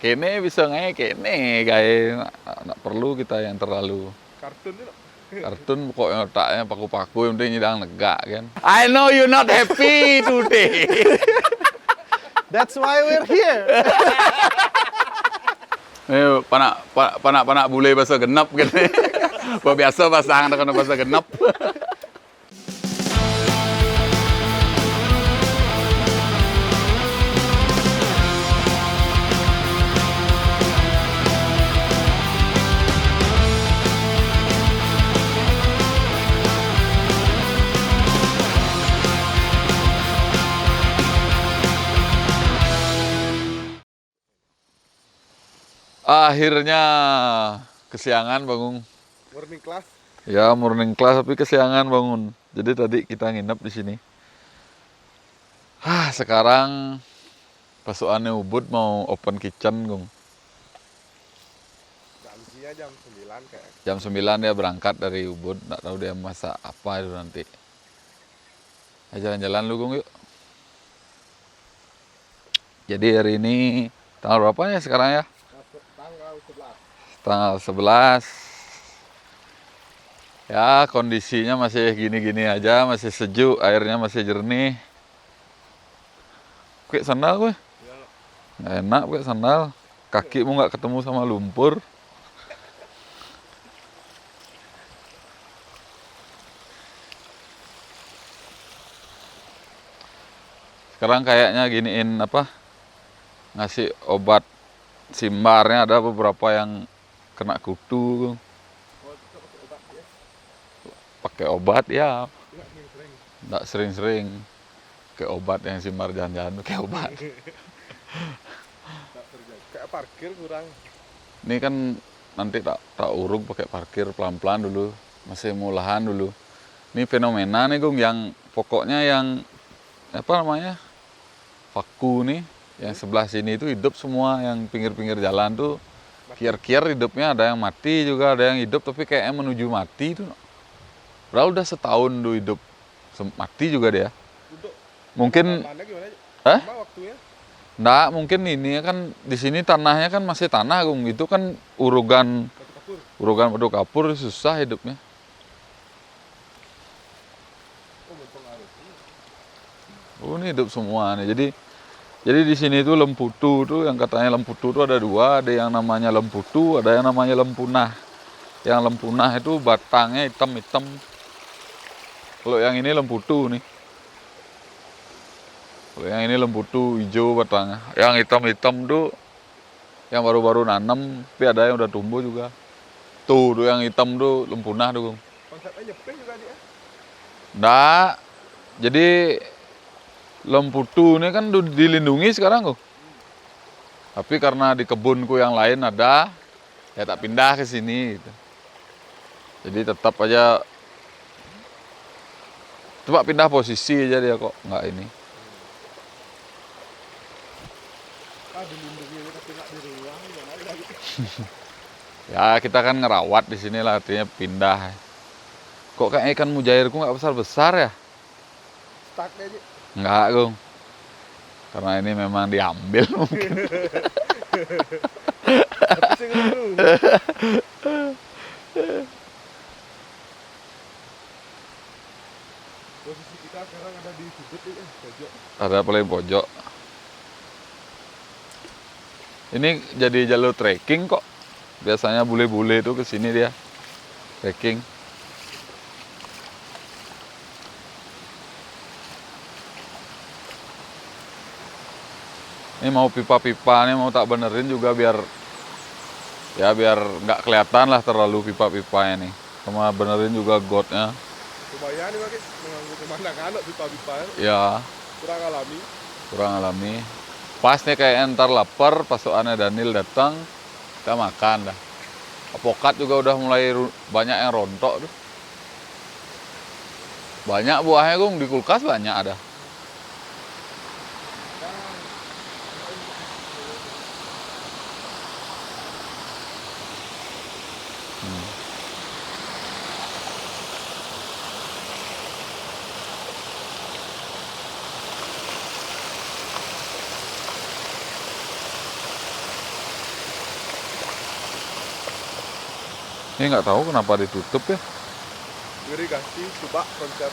Kene bisa nge kene kayak nggak perlu kita yang terlalu Kartun itu. kartun pokoknya otaknya paku-paku yang penting nyidang negak kan. I know you're not happy today. That's why we're here. Panak bule bahasa genap kan. Biasa pasangan kena bahasa genap. Akhirnya kesiangan bangun. Morning class. Ya morning class tapi kesiangan bangun. Jadi tadi kita nginep di sini. Sekarang pasukannya Ubud mau open kitchen, Gung. Jam 9 kayak. Jam 9 dia berangkat dari Ubud. Nggak tahu dia masak apa itu nanti. Jalan-jalan lu, Gung, yuk. Jadi hari ini tanggal berapa ya sekarang ya? Tanggal 11. Ya kondisinya masih gini-gini aja, masih sejuk, airnya masih jernih. Pakai sandal gue? Nggak enak pakai sandal. Kakimu nggak ketemu sama lumpur. Sekarang kayaknya giniin apa? Ngasih obat simbarnya, ada beberapa yang kena kutu. Pakai obat ya. Nggak sering-sering. Pakai obat yang simbar jalan-jalan pakai obat. Kayak parkir kurang. Ini kan nanti tak uruk pakai parkir pelan-pelan dulu. Masih mulahan dulu. Ini fenomena nih Gung, yang pokoknya yang apa namanya? Paku nih, yang sebelah sini itu hidup semua, yang pinggir-pinggir jalan tuh kiar-kiar hidupnya, ada yang mati juga, ada yang hidup tapi kayaknya menuju mati itu. Padahal udah setahun tuh hidup mati juga dia. Mungkin Waktunya? Nggak, mungkin ini kan di sini tanahnya kan masih tanah, Gung. Itu kan urugan batu kapur susah hidupnya. Oh, ini hidup semua nih. Jadi di sini tuh lemputu tuh, yang katanya lemputu tuh ada dua, ada yang namanya lemputu, ada yang namanya lempunah. Yang lempunah itu batangnya hitam-hitam. Kalau yang ini lemputu nih. Kalau yang ini lemputu hijau batangnya. Yang hitam-hitam tuh yang baru-baru nanam, tapi ada yang udah tumbuh juga. Tuh yang hitam tuh lempunah tuh. Konsepnya nyepeng juga dia. Nggak. Jadi lemputu ini kan dilindungi sekarang kok. Tapi karena di kebunku yang lain ada, ya tak pindah ke sini gitu. Jadi tetap aja coba pindah posisi aja dia kok, nggak ini. Dilindungi tapi nggak diruang, gimana lagi? Ya kita kan ngerawat di sini lah, artinya pindah. Kok kayak ikan mujairku nggak besar-besar ya? Stuck aja. Enggak, Gung. Karena ini memang diambil mungkin. Tapi sih ngerung. Posisi kita sekarang ada di sudut ini, pojok. Ada paling pojok. Ini jadi jalur trekking kok. Biasanya bule-bule itu ke sini dia trekking. Ini mau pipa-pipa nih mau tak benerin juga biar nggak kelihatan lah terlalu pipa-pipanya nih. Sama benerin juga gotnya. Lumayan nih Pak, mengganggu pemandangan pipa-pipa. Ya, kurang alami. Pas nih kayak ntar lapar, pasukannya Daniel datang, kita makan dah. Apokat juga udah mulai banyak yang rontok tuh. Banyak buahnya, Gung, di kulkas banyak ada. Ini nggak tahu kenapa ditutup ya. Irigasi, coba konsep.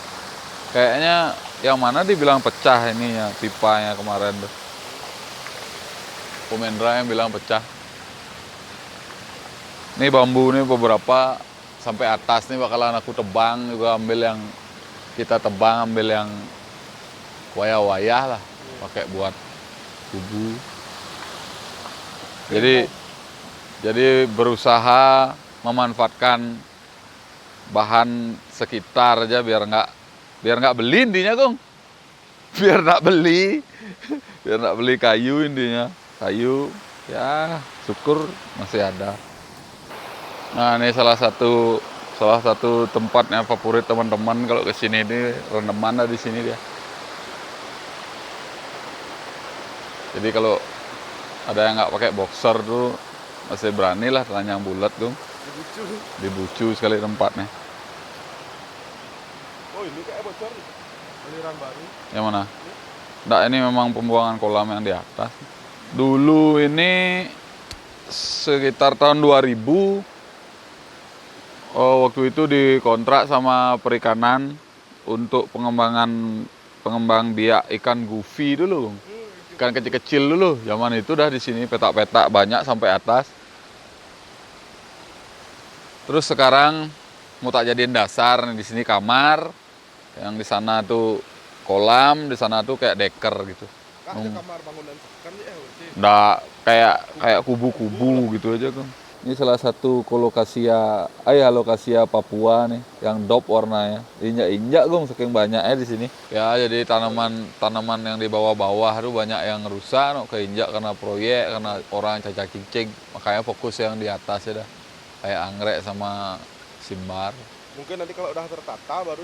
Kayaknya yang mana dibilang pecah ininya, pipanya kemarin tuh. Komendra yang bilang pecah. Ini bambu nih beberapa sampai atas nih bakalan aku tebang juga, ambil yang kita tebang, ambil yang wayah-wayah lah, pakai buat kubu. Jadi berusaha memanfaatkan bahan sekitar aja biar nggak beli intinya, Kong. Biar nggak beli kayu intinya. Kayu ya syukur masih ada. Nah, ini salah satu tempatnya favorit teman-teman kalau ke sini, ini rendeman di sini dia. Jadi kalau ada yang nggak pakai boxer tuh masih berani lah telanjang bulat tuh. Dibucu sekali tempatnya. Oh, ini kayak bocor nih. Aliran baru. Yang mana? Nggak, ini memang pembuangan kolam yang di atas. Dulu ini sekitar tahun 2000, waktu itu dikontrak sama perikanan untuk pengembang biak ikan gupi dulu. Ikan kecil-kecil dulu. Zaman itu dah di sini petak-petak banyak sampai atas. Terus sekarang mau tak jadiin dasar, di sini kamar, yang di sana tuh kolam, di sana tuh kayak deker gitu. Ada kamar bangunan kan ya, Nggak, kayak kubu-kubu gitu aja, Kang. Ini salah satu alokasia Papua nih, yang dop warnanya. Injak-injak, Gong, saking banyaknya di sini. Ya, jadi tanaman yang di bawah-bawah tuh banyak yang rusak, no, keinjak karena proyek, karena orang cacak-cicing. Makanya fokus yang di atas ya dah. Kayak anggrek sama simbar. Mungkin nanti kalau udah tertata baru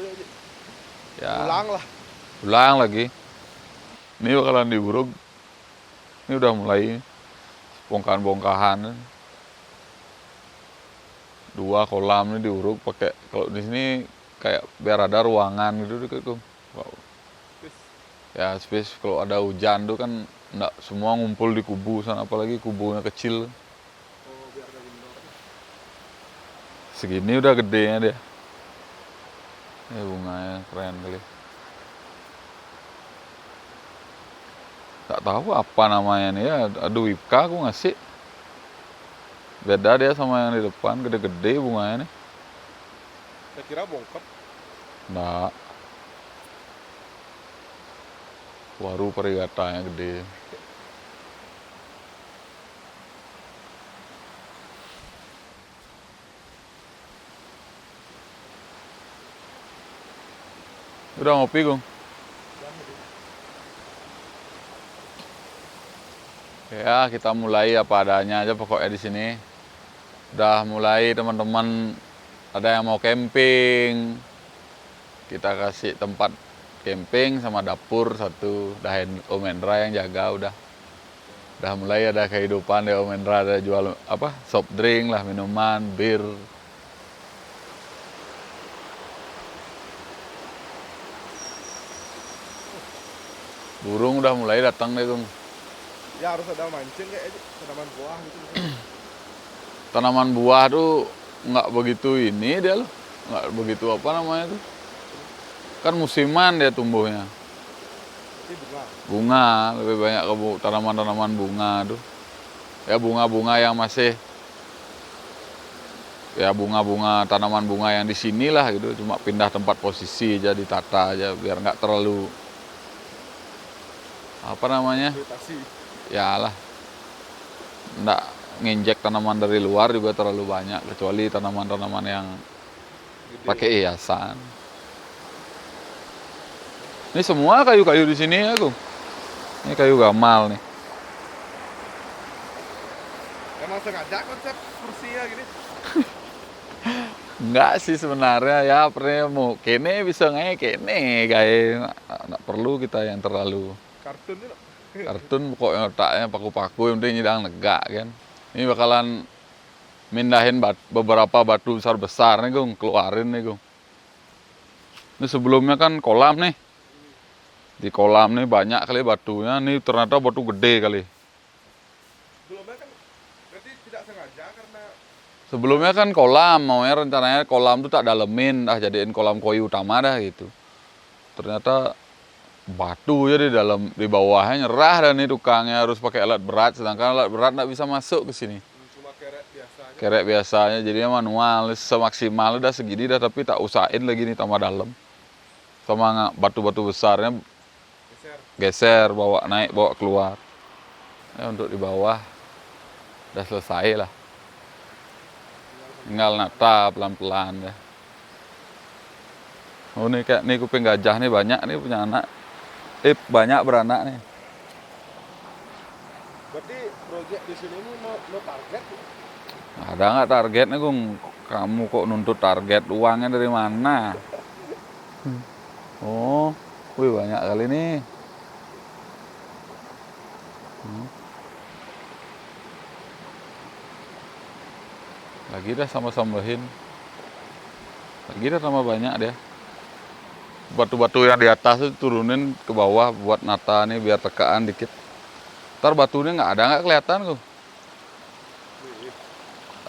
Ya, ulang lah. ulang lagi. Ini bakalan diuruk. Ini udah mulai bongkahan-bongkahan. 2 kolam ini diuruk pakai, kalau di sini kayak biar ada ruangan gitu kan. Wow. Ya space, kalau ada hujan tuh kan enggak semua ngumpul di kubu sana, apalagi kubunya kecil. Oh, biar ada window. Segini udah gedenya dia. Bunganya keren kali. Tak tahu apa namanya nih ya, aduh Wipka aku ngasih. Beda dia sama yang di depan, gede-gede bunganya nih. Saya kira bongkar. Nggak. Waru perigatanya gede. Udah ngopi, Gung? Ya, kita mulai apa adanya aja pokoknya di sini. Udah mulai teman-teman, ada yang mau camping. Kita kasih tempat camping sama dapur satu. Dah Om Hendra yang jaga udah mulai ada kehidupan ya. Om Hendra ada jual apa? Soft drink lah, minuman, bir. Burung udah mulai datang deh, Gung. Ya harus ada mancing kayak tanaman buah gitu. Tanaman buah tuh nggak begitu ini dia loh, nggak begitu apa namanya tuh. Kan musiman dia tumbuhnya. Ini Bunga, lebih banyak ke tanaman-tanaman bunga tuh. Ya bunga-bunga yang masih, ya bunga-bunga, tanaman bunga yang di sini lah gitu. Cuma pindah tempat posisi aja, ditata aja biar nggak terlalu apa namanya. Ya lah, nggak nginjek tanaman dari luar juga terlalu banyak, kecuali tanaman-tanaman yang pakai hiasan. Ini semua kayu-kayu di sini ya, Gung. Ini kayu gamal nih. Emang sengaja konsep kursinya gini. Enggak sih sebenarnya, ya pernah mau kene bisa nge kene kayak nggak perlu kita yang terlalu Kartun itu. kartun, pokoknya otaknya paku-paku yang penting nyidang negak kan. Ini bakalan mindahin beberapa batu besar nih, Gung, keluarin nih, Gung. Ini sebelumnya kan kolam nih. Di kolam nih banyak kali batunya, nih ternyata batu gede kali. Sebelumnya kan berarti tidak sengaja karena Sebelumnya kan kolam, maunya rencananya kolam tuh tak dalemin, jadiin kolam koi utama dah gitu. Ternyata batu ya di dalam, di bawahnya nyerah, dan nih tukangnya harus pakai alat berat, sedangkan alat berat nggak bisa masuk ke sini. Cuma kerek biasanya. Kerek biasanya jadinya manual, semaksimal udah segini dah, tapi tak usahain lagi nih tambah dalam. Sama batu-batu besarnya Geser. geser, bawa naik, bawa keluar. Ya, untuk di bawah udah selesai lah. Tinggal nata pelan-pelan ya. Oh nih kayak nih kuping gajah nih banyak nih punya anak. Banyak beranak nih. Berarti proyek di sini ini no target. Ada nggak targetnya, Gung? Kamu kok nuntut target, uangnya dari mana? Oh, wih banyak kali nih. Lagi dah sama-sambahin. Lagi dah tambah banyak deh. Batu-batu yang di atas itu turunin ke bawah buat nata nih biar tekaan dikit. Ntar batunya nggak kelihatan tuh.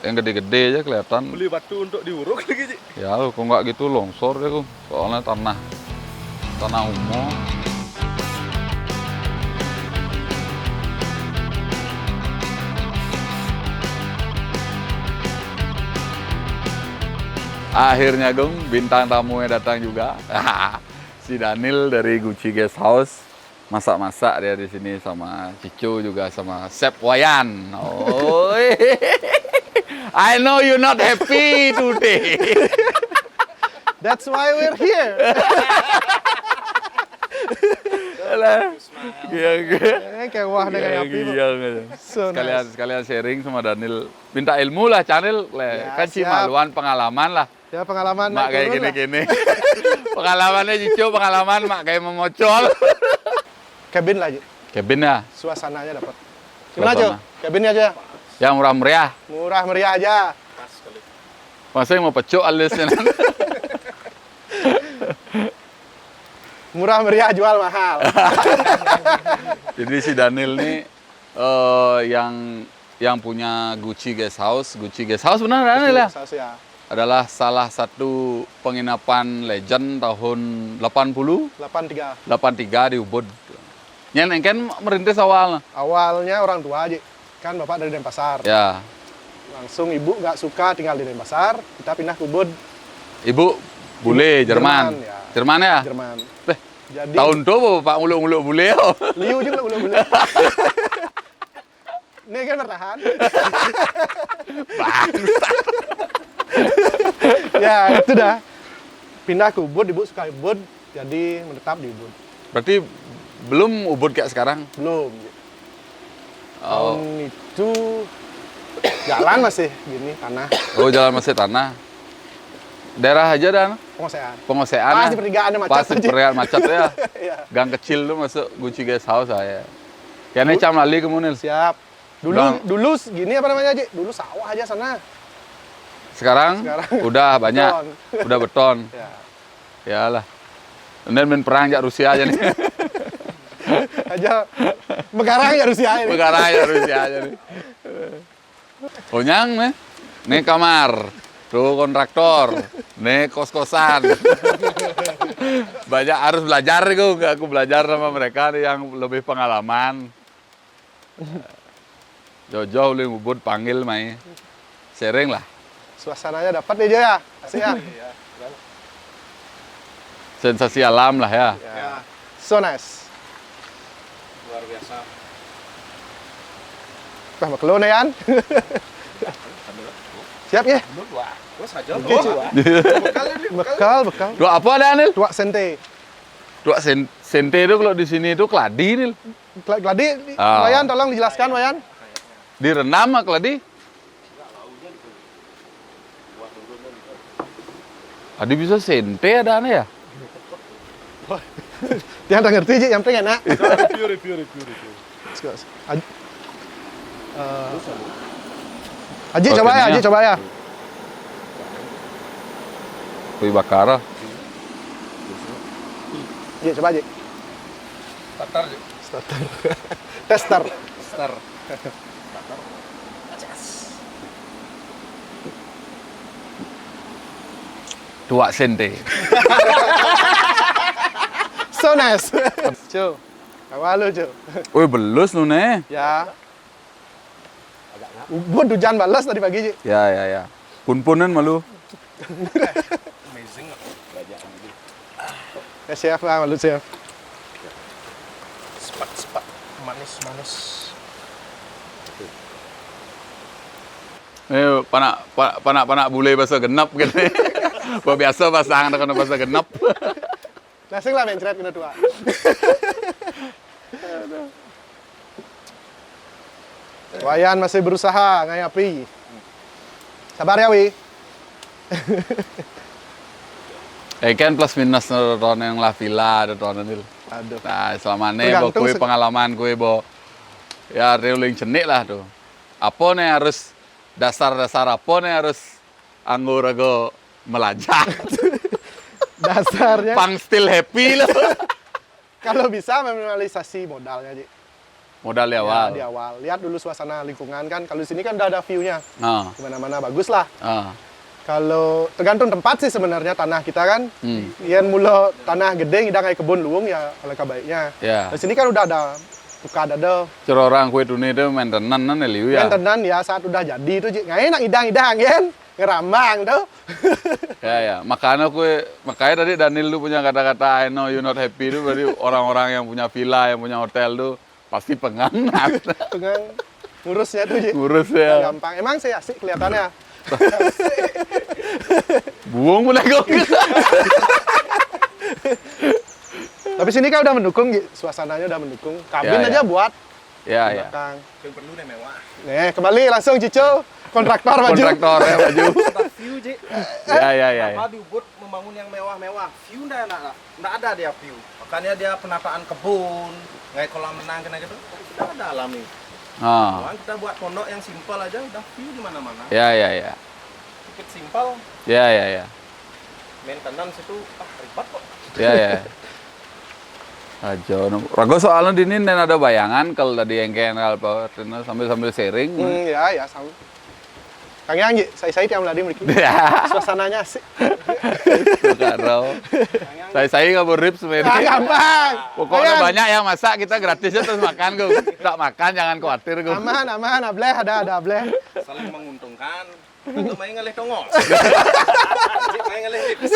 Yang gede-gede aja kelihatan. Beli batu untuk diuruk lagi, Cik. Ya kok nggak gitu longsor deh, Gung. Soalnya tanah umum. Akhirnya, Gung, bintang tamunya datang juga. Si Daniel dari Gucci Guest House. Masak-masak dia di sini sama Cicu juga sama Chef Wayan. Oh, I know you're not happy today. That's why we're here. Alah, Kayak wah dengan api. Bu. So sekalian sharing sama Daniel. Minta ilmu lah, channel. Ya, Kan Cimaluan pengalaman lah. Ya pengalaman Mak naik kayak turun lah. gini-gini. Pengalamannya Cicu, pengalaman mak kayak memocol. Cabin lah, Ji. Cabin ya, Suasananya dapat. Gimana, Suasana. Jo? Cabinnya aja. yang murah meriah. Murah meriah aja. Pas sekali. Masa yang mau pecuk alisnya. Murah meriah jual mahal. Jadi si Daniel nih yang punya Gucci Guest House benar Daniel ya? Saus ya. Adalah salah satu penginapan legend tahun 83. 83 di Ubud. Nyen kan merintis awalnya. Awalnya orang tua aja. Kan bapak dari Denpasar. Ya. Langsung ibu nggak suka tinggal di Denpasar. Kita pindah ke Ubud. Ibu bule Jerman. Jerman, ya. Jerman ya? Jerman. Eh, Jadi tahun itu Pak muluk-muluk bule. liu juga bule-bule. Ini kan bertahan. Ya itu dah. Pindah ke Ubud, ibu suka Ubud, jadi menetap di Ubud. Berarti belum Ubud kayak sekarang? Belum. Oh, Tahun itu jalan masih gini tanah oh jalan masih tanah. Daerah aja dan penguasaan. pengosean. Pas di pertigaan ada macet Pas di aja. pertigaan macet ya. Iya. Gang kecil tuh masuk Gucci Guest House saya. Kayaknya cam lali ke Munil. Siap. Bang. Dulu gini apa namanya, Ji? Dulu sawah aja sana. Sekarang udah banyak, Beton. udah beton. Ya. Yalah. Kemudian main perang jak Rusia aja nih. Aja Megarang ya Rusia ini. Perkara ya Rusia aja nih. Onyang nih. Nih kamar. Tuh kontraktor. Nih kos-kosan. Banyak harus belajar gue. Aku belajar sama mereka nih yang lebih pengalaman. Jauh-jauh li Ubud panggil mai. Sharing lah. Suasananya dapat nih, Jo ya. Asik ya. Iya. Sensasi alam lah ya. Ya. So nice. Luar biasa. Wah, maklo na yan. Siap ya? Terus aja. Oke, Ci. Bekal ini. Bekal. Dua apa ada Anil? Tuak sente. Dua sente itu kalau di sini itu keladi nih. Gladi, Ah. Wayan tolong dijelaskan, Wayan. Direndam mah keladi. Adi bisa sente ada aneh ya? Yang tak ngerti, Ji, yang penting enak. Review. Let's go. Haji coba ya, Haji coba ya. Kuih bakar. Haji coba, Haji. Tatar, Cik. Starter. Tester. Star. 2 sente. So nice. Cu. Kawan lu, Cu. Woi, belus lu nih. Ya. Ubud hujan balas tadi pagi, Ci. Ya. Pun-punan malu. Amazing. Ya, chef lah, malu chef. Sepat. Manis. Panak bule bahasa genap gitu. Biasa pasang dengan bahasa genap. Nasi lah mencret kena tua. Wayan masih berusaha ngayapi. Sabar ya, Wi. Kan plus minus nonton yang La Villa ada nonton itu. Aduh. Nah, selama ini bo kue pengalaman kue bo ya reuling cenik lah tuh. Apa nih harus dasar-dasar apa nih harus anggur ago melajak. Dasarnya Pang still happy loh. kalau bisa meminimalisasi modalnya, Ci. Modal di Ya, awal. di awal. Lihat dulu suasana lingkungan kan. Kalau di sini kan udah ada view-nya. Ah, Di mana-mana bagus lah. ah. Kalau tergantung tempat sih sebenarnya tanah kita kan. Hmm. Yang mula tanah gede kita kayak kebun luwung ya alangkah baiknya. Ya. Di sini kan udah ada tukar ada. Cara orang kue dunia itu maintenance nan liu ya. Yang tenan ya saat udah jadi itu nggak enak idang-idang kan. Ngerambang tuh. Ya. Makanya tadi Daniel tuh punya kata-kata I know you not happy itu berarti orang-orang yang punya villa, yang punya hotel tuh pasti pengangat. Dengan ngurusnya tuh Ji. Ngurus Nggak ya. gampang. Emang sih asik kelihatannya. Buang mulai kok. Tapi sini kan udah mendukung, Ji. Suasananya udah mendukung. Kabin Ya, aja ya. buat Ya, ya. belakang. Yang perlu nih mewah. Nih, kembali langsung Cico. Kontraktor maju. Kontraktor ya maju. View, Ji. Ya. Apa di Ubud membangun yang mewah-mewah. View nggak ada dia view. Makanya dia penataan kebun, kayak kolam renang kena gitu. Kita ada alami. Ah. Cuman kita buat pondok yang simpel aja udah view di mana-mana. Ya. Sedikit simpel, Ya. maintenance itu ribet kok. Ya. Aja, rago soalnya dini dan ada bayangan kalau tadi yang kenal power sambil sharing. Ya, sama. Kang Yang, Ji. Saya tiap lagi memiliki. Ya. Suasananya asik. Karo. Saya nggak berip sebenarnya. Gampang. Pokoknya Ayan. banyak yang masak kita gratisnya terus makan gue. Tak makan jangan khawatir gue. Aman, ableh, ada ableh. Saling menguntungkan. Itu main ngelih tongol. Main ngelih lips.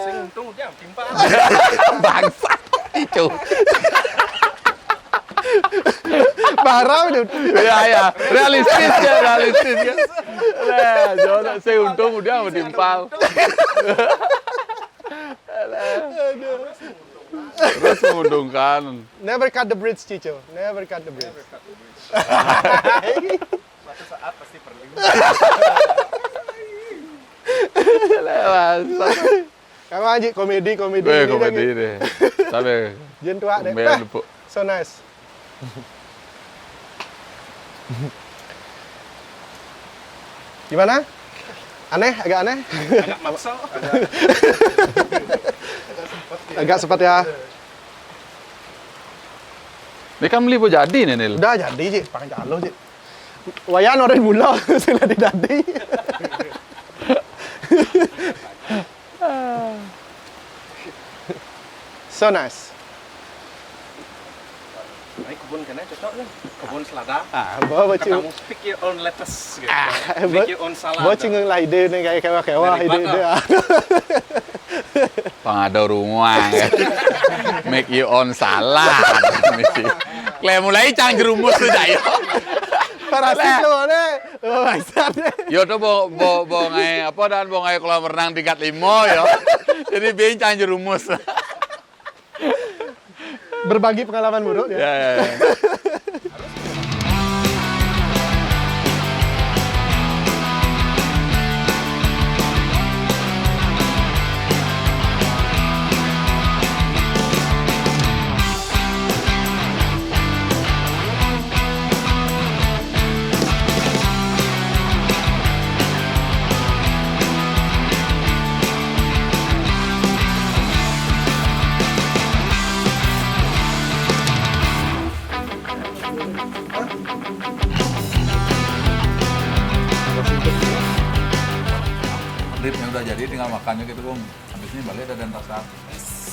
Sing untung dia timpa. Bangsa itu. Barang udah. Ya. Realistis ya. Lah, jodoh saya untung udah mentimpal. Terus menguntungkan. Never cut the bridge, Cico. Never cut the bridge. Suatu saat pasti perlu. Lewat. Kamu aja komedi. Komedi deh. Sampai Jen tua deh. kembali lupa. So nice. Gimana? Aneh, agak aneh. Agak maksa. Agak sempat ya. Ini kan beli jadi nih Nil. Udah jadi, Ji. Pakai calo, Ji. Wayan orang mula sila jadi. So nice. Naik kebun kena cocok kan? Kebun selada. Bawa Katamu pick your own lettuce gitu. Make your own salad. Bawa cingeng lah ide nih kayak kewa-kewa Dari ide. Pengada rumah ya. Make your own salad. Klem mulai cang jerumus tuh jayo. Parasit lu mana? Bangsat. Yo tuh bo ngai apa dan bo ngai kolam renang tingkat 5 yo. Jadi bincang jerumus. Berbagi pengalaman buruk ya. Ya. Lipnya udah jadi, tinggal makannya gitu Gung. Habis ini balik ada dan rasa.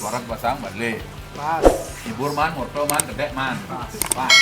Warak pasang balik. Pas. Hibur man, wortel man, gede man. Pas.